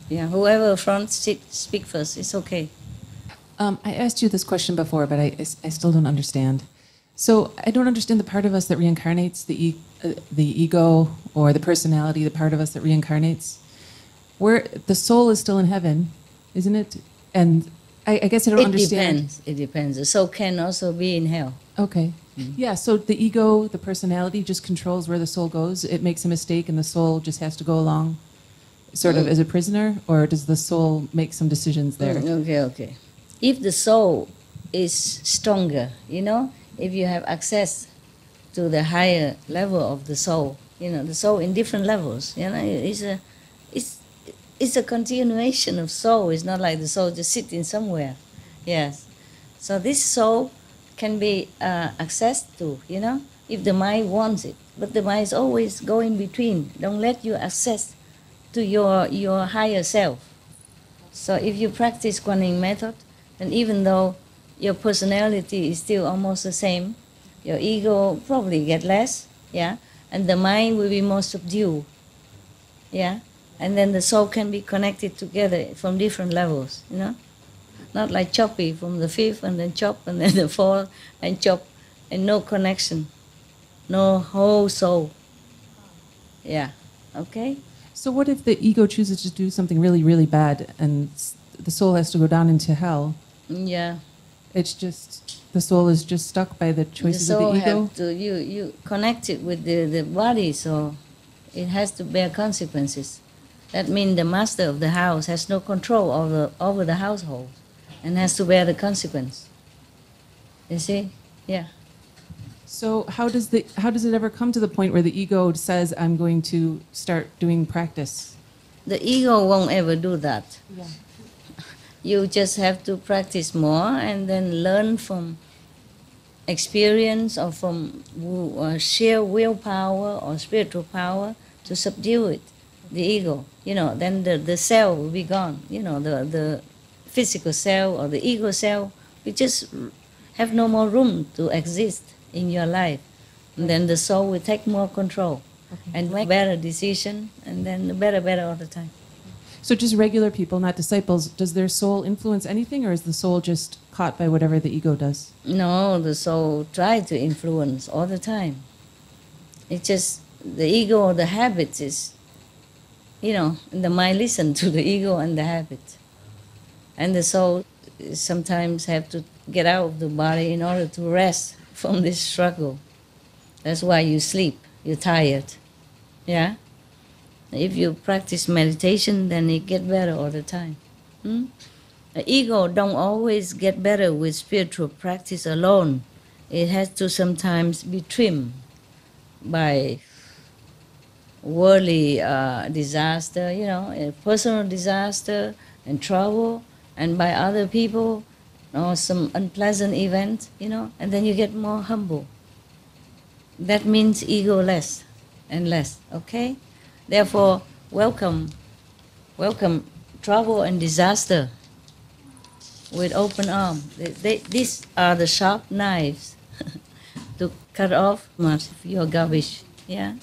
Yeah, whoever front speak first, it's okay. I asked you this question before, but I still don't understand. So I don't understand the part of us that reincarnates, the ego or the personality, the part of us that reincarnates. Where the soul is still in heaven, isn't it? And I guess I don't understand. It depends. The soul can also be in hell. Okay. Yeah, so the ego, the personality just controls where the soul goes. It makes a mistake and the soul just has to go along sort of as a prisoner, or does the soul make some decisions there? Okay. If the soul is stronger, if you have access to the higher level of the soul, the soul in different levels, it's a continuation of soul. It's not like the soul just sitting somewhere. Yes. So this soul can be accessed to, if the mind wants it. But the mind is always going between. Don't let you access to your higher self. So if you practice Quan Yin method, then even though your personality is still almost the same, your ego probably get less, yeah, and the mind will be more subdued, yeah, and then the soul can be connected together from different levels, not like choppy from the fifth and then chop and then the fourth and chop and no connection, no whole soul. Yeah, okay? So what if the ego chooses to do something really, really bad and the soul has to go down into hell? Yeah. It's just, the soul is just stuck by the choices of the ego? The soul have to, you connect it with the body, so it has to bear consequences. That means the master of the house has no control over the household and has to bear the consequence. You see? Yeah. So how does it ever come to the point where the ego says, I'm going to start doing practice? The ego won't ever do that. Yeah. You just have to practice more and then learn from experience or from sheer willpower or spiritual power to subdue it, the ego. Then the cell will be gone. The physical cell or the ego cell will just have no more room to exist in your life. And then the soul will take more control and make better decision and then better all the time. So just regular people, not disciples, does their soul influence anything, or is the soul just caught by whatever the ego does? No, the soul tries to influence all the time. It's just the ego or the habits is, the mind listen to the ego and the habit. And the soul sometimes have to get out of the body in order to rest from this struggle. That's why you sleep, you're tired. Yeah? If you practice meditation, then it get better all the time. The ego don't always get better with spiritual practice alone. It has to sometimes be trimmed by worldly disaster, personal disaster and trouble, and by other people, or some unpleasant event, and then you get more humble. That means ego less and less, okay? Therefore, welcome trouble and disaster with open arm. These are the sharp knives to cut off much of your garbage, yeah?